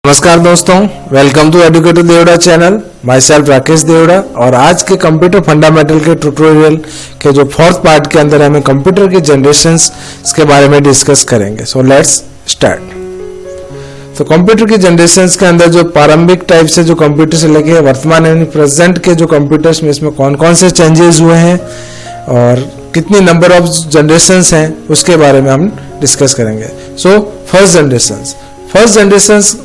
नमस्कार दोस्तों, welcome to educator Devda channel. Myself Rakesh Devda. और आज के कंप्यूटर फंडामेंटल के ट्यूटोरियल के जो फोर्थ पार्ट के अंदर हमें कंप्यूटर की जनरेशंस के बारे में डिस्कस करेंगे। So let's start. तो कंप्यूटर की जनरेशंस के अंदर जो प्रारंभिक टाइप से जो कंप्यूटर से लगे वर्तमान यानी प्रेजेंट के जो कंप्यूटर्स में इसमें कौन कौन से चेंजेस हुए हैं और कितनी नंबर ऑफ जनरेशंस हैं उसके बारे में हम डिस्कस करेंगे। सो फर्स्ट जनरेशंस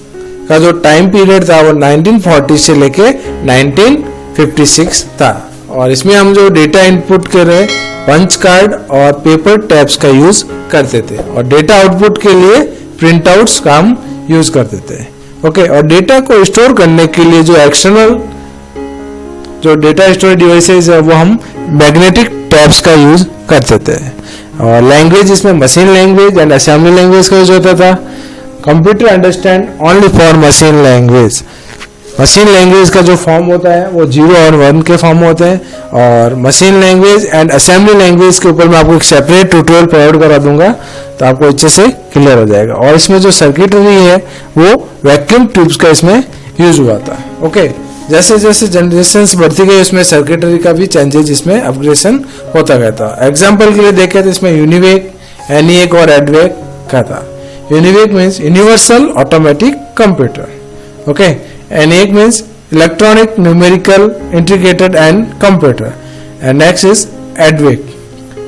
का जो टाइम पीरियड था वो 1940 से लेके 1956 था। और इसमें हम जो डेटा इनपुट कर रहे पंच कार्ड और पेपर टैब्स का यूज करते थे और डेटा आउटपुट के लिए प्रिंट आउट्स का हम यूज करते थे। ओके, और डेटा को स्टोर करने के लिए जो एक्सटर्नल जो डेटा स्टोरेज डिवाइसेज है वो हम मैग्नेटिक टैब्स का यूज करते थे। और लैंग्वेज इसमें machine language and assembly language का यूज होता था। Computer understand only for machine language. Machine language का जो फॉर्म होता है वो 0 और 1 के फॉर्म होते हैं। और machine language and assembly language के ऊपर मैं आपको एक सेपरेट ट्यूटोरियल प्रोवाइड करा दूंगा तो आपको अच्छे से क्लियर हो जाएगा। और इसमें जो सर्किटरी है वो वैक्यूम ट्यूब्स का इसमें यूज हुआ था। ओके, जैसे जैसे जनरेशंस बढ़ती गई उसमें सर्किटरी का भी चेंजेस इसमें अपग्रेडेशन होता गया था। एग्जाम्पल के लिए देखें तो इसमें यूनिवेक, एनिएक और एडवेक का था। Univac means universal automatic computer. Okay, ENIAC means electronic numerical integrated and computer. And next is ADVAC,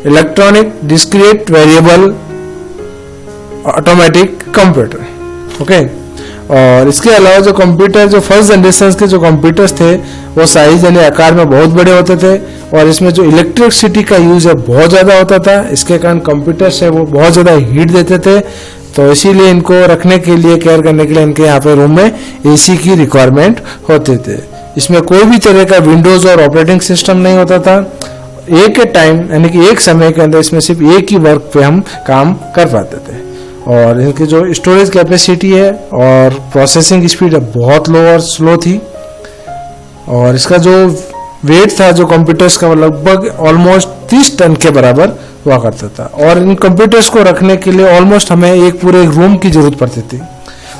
electronic discrete variable automatic computer. Okay, और इसके अलावा जो कंप्यूटर जो फर्स्ट जनरेशन के जो कंप्यूटर्स थे वो साइज यानी आकार में बहुत बड़े होते थे और इसमें जो इलेक्ट्रिसिटी का यूज है बहुत ज्यादा होता था। इसके कारण कंप्यूटर्स है वो बहुत ज्यादा हीट देते थे, तो इसीलिए इनको रखने के लिए केयर करने के लिए इनके यहाँ पे रूम में एसी की रिक्वायरमेंट होते थे। इसमें कोई भी तरह का विंडोज और ऑपरेटिंग सिस्टम नहीं होता था। एक टाइम यानी कि एक समय के अंदर इसमें सिर्फ एक ही वर्क पे हम काम कर पाते थे। और इनकी जो स्टोरेज कैपेसिटी है और प्रोसेसिंग स्पीड है बहुत लो और स्लो थी। और इसका जो वेट था जो कंप्यूटर्स का लगभग ऑलमोस्ट 30 टन के बराबर हुआ करता था। और इन कंप्यूटर्स को रखने के लिए ऑलमोस्ट हमें एक पूरे रूम की जरूरत पड़ती थी।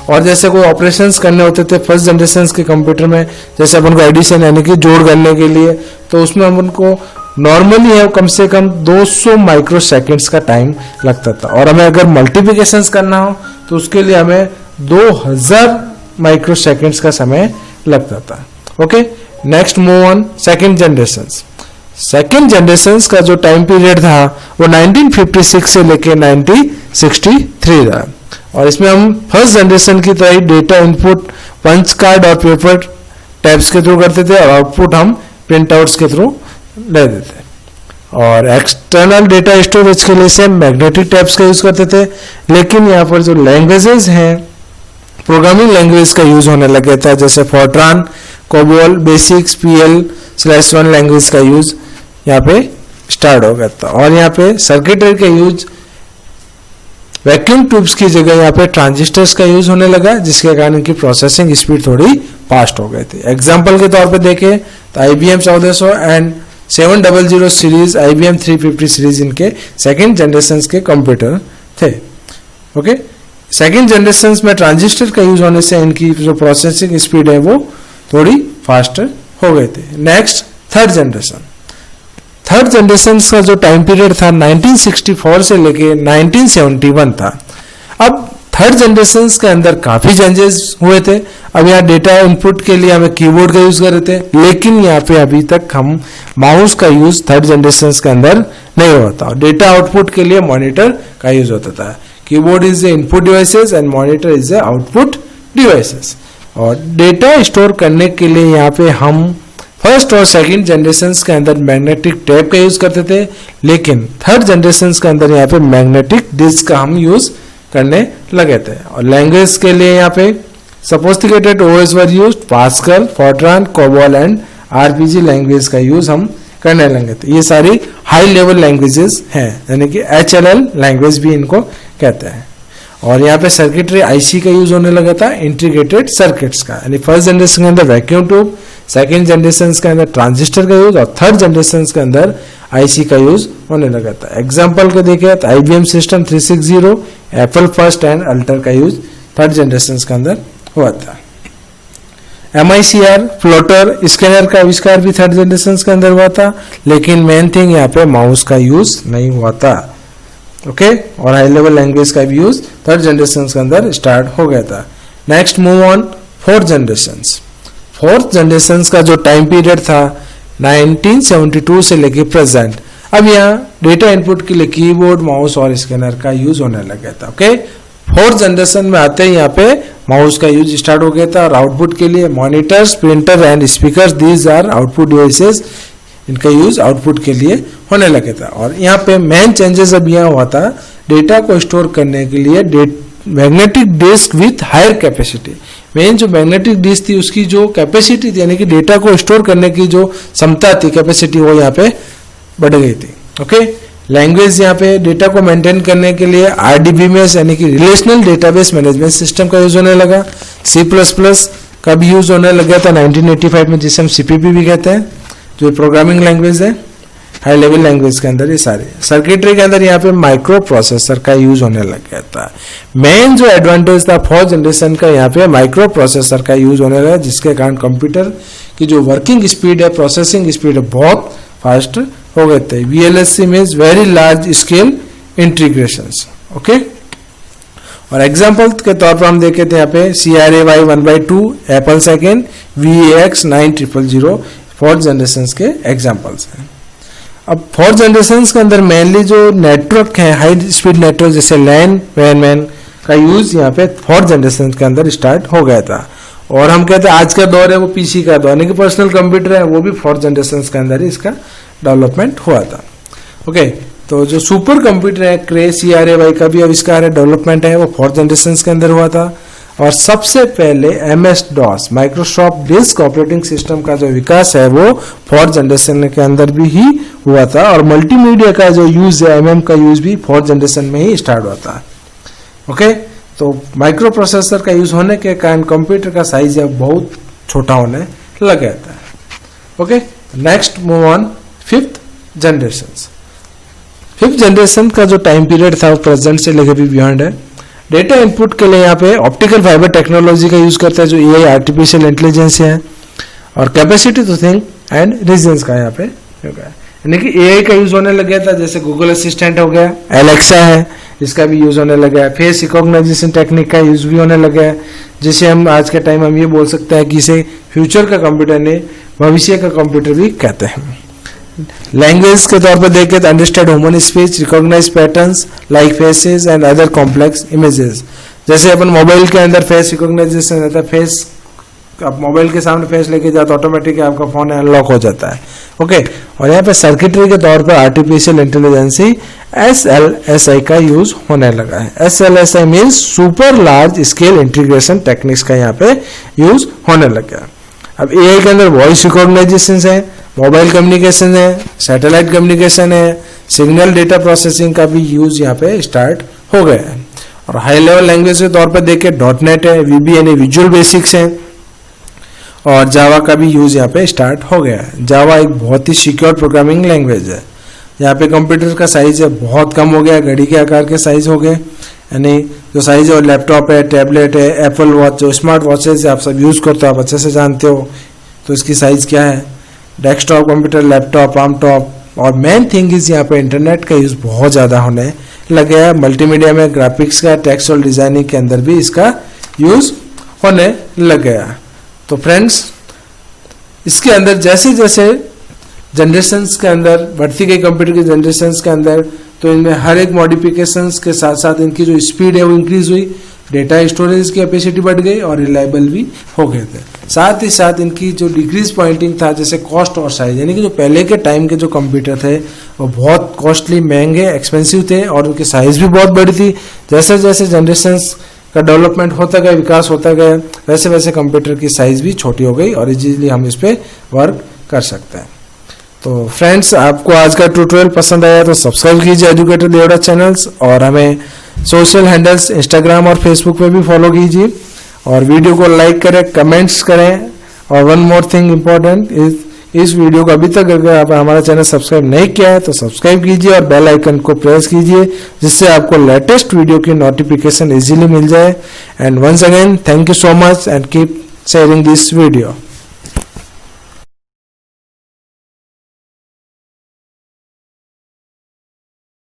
और जैसे कोई ऑपरेशंस करने होते थे फर्स्ट जनरेशन के कंप्यूटर में, जैसे अपन को एडिशन यानी कि जोड़ करने के लिए, तो उसमें अपन को नॉर्मली है कम से कम 200 माइक्रो सेकेंड्स का टाइम लगता था। और हमें अगर मल्टीप्लिकेशंस करना हो तो उसके लिए हमें 2000 माइक्रो सेकेंड्स का समय लगता था। Okay, next move on second generation का जो टाइम पीरियड था वो 1956 से लेके 1963 था। और इसमें हम फर्स्ट जनरेशन की तरह डेटा इनपुट पंच कार्ड और पेपर टैब्स के थ्रू करते थे और आउटपुट हम प्रिंट आउट्स के थ्रू ले देते। और एक्सटर्नल डेटा स्टोरेज के लिए से मैग्नेटिक टैब्स का यूज करते थे। लेकिन यहाँ पर जो लैंग्वेजेस हैं प्रोग्रामिंग लैंग्वेज का यूज होने लग गया था, जैसे Fortran, COBOL, basics, PL/1 language का यूज यहाँ पे स्टार्ट हो गया था। और यहाँ पे सर्किटरी का यूज वैक्यूम ट्यूब्स की जगह यहाँ पे ट्रांजिस्टर्स का यूज होने लगा, जिसके कारण इनकी प्रोसेसिंग स्पीड थोड़ी फास्ट हो गई थी। एग्जाम्पल के तौर पे देखें तो IBM 1400 and 700 series, IBM 350 series इनके सेकेंड जनरेशन के कंप्यूटर थे। ओके, सेकेंड जनरेशन में ट्रांजिस्टर का यूज होने से इनकी जो प्रोसेसिंग स्पीड है वो थोड़ी फास्टर हो गए थे। नेक्स्ट थर्ड जनरेशन का जो टाइम पीरियड था 1964 से लेके 1971 था। अब थर्ड जनरेशन के अंदर काफी चेंजेस हुए थे। अब यहाँ डेटा इनपुट के लिए हमें कीबोर्ड का यूज कर रहे थे, लेकिन यहाँ पे अभी तक हम माउस का यूज थर्ड जनरेशन के अंदर नहीं होता। डेटा आउटपुट के लिए मॉनिटर का यूज होता था। Keyboard is the input devices and monitor is the output devices. और डेटा स्टोर करने के लिए यहाँ पे हम फर्स्ट और सेकंड जनरेशन के अंदर मैग्नेटिक टैब का यूज करते थे, लेकिन थर्ड जनरेशन के अंदर यहाँ पे मैग्नेटिक डिस्क का हम यूज करने लगे थे। और लैंग्वेज के लिए यहाँ पे sophisticated OS were use, pascal, Fortran, COBOL and RPG language का यूज हम करने लगे थे। ये सारी हाई लेवल लैंग्वेजेस हैं, यानी कि HLL लैंग्वेज भी इनको कहते हैं। और यहाँ पे सर्किटरी IC का यूज होने लगा था, इंटीग्रेटेड सर्किट्स का, यानी फर्स्ट जनरेशन के अंदर वैक्यूम ट्यूब, सेकेंड जनरेशन के अंदर ट्रांजिस्टर का यूज और थर्ड जनरेशन के अंदर IC का यूज होने लगा था। एग्जाम्पल को देखें तो IBM system 360, Apple first and alter का यूज थर्ड जनरेशन के अंदर हुआ था। MICR फ्लोटर स्कैनर का आविष्कार भी थर्ड जनरेशन के अंदर हुआ था, लेकिन मेन थिंग यहाँ पे माउस का यूज नहीं हुआ था। ओके, और हाई लेवल लैंग्वेज का भी यूज थर्ड जनरेशन के अंदर स्टार्ट हो गया था। Next move on fourth generation. Fourth generation का जो टाइम पीरियड था 1972 से लेके प्रेजेंट। अब यहाँ डेटा इनपुट के लिए कीबोर्ड, माउस और स्कैनर का यूज होने लग गया था। ओके, फोर्थ जनरेशन में आते ही यहाँ पे माउस का यूज स्टार्ट हो गया था और आउटपुट के लिए monitors, printer and speakers, these are output devices, इनका यूज आउटपुट के लिए होने लगे था। और यहाँ पे मेन चेंजेस अब यहाँ हुआ था, डेटा को स्टोर करने के लिए magnetic disk with higher capacity. Main जो मैग्नेटिक डिस्क थी उसकी जो कैपेसिटी थी, यानी कि डेटा को स्टोर करने की जो क्षमता थी, कैपेसिटी, वो यहाँ पे बढ़ गई थी। ओके, लैंग्वेज यहाँ पे डेटा को मेंटेन करने के लिए RDBMS यानी कि रिलेशनल डेटाबेस मैनेजमेंट सिस्टम का यूज होने लगा। C++ का भी यूज होने लगा था 1985 में, जिसे हम CPP भी कहते हैं, जो प्रोग्रामिंग लैंग्वेज है हाई लेवल लैंग्वेज के अंदर। ये सारे सर्किटरी के अंदर यहाँ पे माइक्रो प्रोसेसर का यूज होने लग गया था। मेन जो एडवांटेज था फोर्थ जनरेशन का, यहाँ पे माइक्रो प्रोसेसर का यूज होने लगा, जिसके कारण कंप्यूटर की जो वर्किंग स्पीड है, प्रोसेसिंग स्पीड है, बहुत फास्ट हो गए थे। VLSI means very large scale integrations. Okay, और एग्जाम्पल के तौर पर हम देखे थे यहाँ पे CRAY 1/2, Apple second, VAX 9000 fourth generation के एग्जाम्पल्स हैं। अब फोर्थ जनरेशन के अंदर मेनली जो नेटवर्क है, हाई स्पीड नेटवर्क जैसे लैन, वैन का यूज यहाँ पे फोर्थ जनरेशन के अंदर स्टार्ट हो गया था। और हम कहते हैं आज का दौर है वो PC का दौर, यानी कि पर्सनल कंप्यूटर है, वो भी फोर्थ जनरेशन के अंदर ही इसका डेवलपमेंट हुआ था। ओके, तो जो सुपर कंप्यूटर है क्रे CRAY का भी आविष्कार है, डेवलपमेंट है, वो फोर्थ जनरेशन के अंदर हुआ था। और सबसे पहले MS-DOS Microsoft disk operating system का जो विकास है वो फोर्थ जनरेशन के अंदर भी ही हुआ था। और मल्टीमीडिया का जो यूज है, MM का यूज भी फोर्थ जनरेशन में ही स्टार्ट हुआ था। ओके, तो माइक्रो प्रोसेसर का यूज होने के कारण कंप्यूटर का साइज अब बहुत छोटा होने लग गया था। Okay, next move on fifth generation. Fifth generation का जो टाइम पीरियड था वो प्रेजेंट से लेकर भी बियॉन्ड है। डेटा इनपुट के लिए यहाँ पे ऑप्टिकल फाइबर टेक्नोलॉजी का यूज करता है, जो AI आर्टिफिशियल इंटेलिजेंस है, और capacity to think and reasons का यहाँ पे होगा, यानी कि AI का यूज होने लग गया था, जैसे गूगल असिस्टेंट हो गया, एलेक्सा है, इसका भी यूज होने लगा है। फेस रिकॉग्नाइजेशन टेक्निक का यूज भी होने लगा है, जिसे हम आज के टाइम हम ये बोल सकते हैं कि इसे फ्यूचर का कंप्यूटर ने भविष्य का कंप्यूटर भी कहते हैं। लैंग्वेज के तौर पर देखें तो understand human speech, recognise patterns like faces and other complex images. जैसे अपन मोबाइल के अंदर फेस रिकॉग्नाइजेशन रहता है, फेस आप मोबाइल के सामने फेस लेके जाते ऑटोमेटिक आपका फोन अनलॉक हो जाता है। ओके, और यहाँ पे सर्किटरी के तौर पर आर्टिफिशियल इंटेलिजेंसी SLSI का यूज होने लगा है। SLSI means super large scale integration techniques का यहाँ पे यूज होने लगा। अब AI के अंदर वॉइस रिकॉग्नाइजेशन है, मोबाइल कम्युनिकेशन है, सैटेलाइट कम्युनिकेशन है, सिग्नल डेटा प्रोसेसिंग का भी यूज यहाँ पे स्टार्ट हो गया है। और हाई लेवल लैंग्वेज के तौर पर देखें .NET है, VB यानी विजुअल बेसिक्स है, और जावा का भी यूज यहाँ पे स्टार्ट हो गया है। जावा एक बहुत ही सिक्योर प्रोग्रामिंग लैंग्वेज है। यहाँ पे कंप्यूटर का साइज है बहुत कम हो गया, घड़ी के आकार के साइज हो गए, यानी जो साइज है लैपटॉप है, टैबलेट है, एप्पल वॉच, जो स्मार्ट वॉचेज आप सब यूज करते हो, आप अच्छे से जानते हो, तो इसकी साइज क्या है। Desktop computer, laptop, arm top, और मेन थिंग इज यहाँ पे इंटरनेट का यूज बहुत ज्यादा होने लगे है। मल्टीमीडिया में ग्राफिक्स का, टेक्सचुअल डिजाइनिंग के अंदर भी इसका यूज होने लग गया। तो फ्रेंड्स, इसके अंदर जैसे जैसे जनरेशन्स के अंदर बढ़ती गई कंप्यूटर की जनरेशन्स के अंदर, तो इनमें हर एक मॉडिफिकेशंस के साथ साथ इनकी जो स्पीड है वो इंक्रीज हुई, डेटा स्टोरेज की कैपेसिटी बढ़ गई और रिलायबल भी हो गए थे। साथ ही साथ इनकी जो डिक्रीज पॉइंटिंग था, जैसे कॉस्ट और साइज, यानी कि जो पहले के टाइम के जो कंप्यूटर थे वो बहुत कॉस्टली, महंगे, एक्सपेंसिव थे और उनकी साइज भी बहुत बड़ी थी। जैसे जैसे जनरेशन्स का डेवलपमेंट होता गया, विकास होता गया, वैसे वैसे कंप्यूटर की साइज भी छोटी हो गई और इजीली हम इस पर वर्क कर सकते हैं। तो फ्रेंड्स, आपको आज का ट्यूटोरियल पसंद आया तो सब्सक्राइब कीजिए एजुकेटर देवड़ा चैनल्स, और हमें सोशल हैंडल्स इंस्टाग्राम और फेसबुक पे भी फॉलो कीजिए, और वीडियो को लाइक करें, कमेंट्स करें, और one more thing important is इस वीडियो को अभी तक अगर आप हमारा चैनल सब्सक्राइब नहीं किया है तो सब्सक्राइब कीजिए और बेल आइकन को प्रेस कीजिए, जिससे आपको लेटेस्ट वीडियो की नोटिफिकेशन इजीली मिल जाए। And once again thank you so much and keep sharing this video.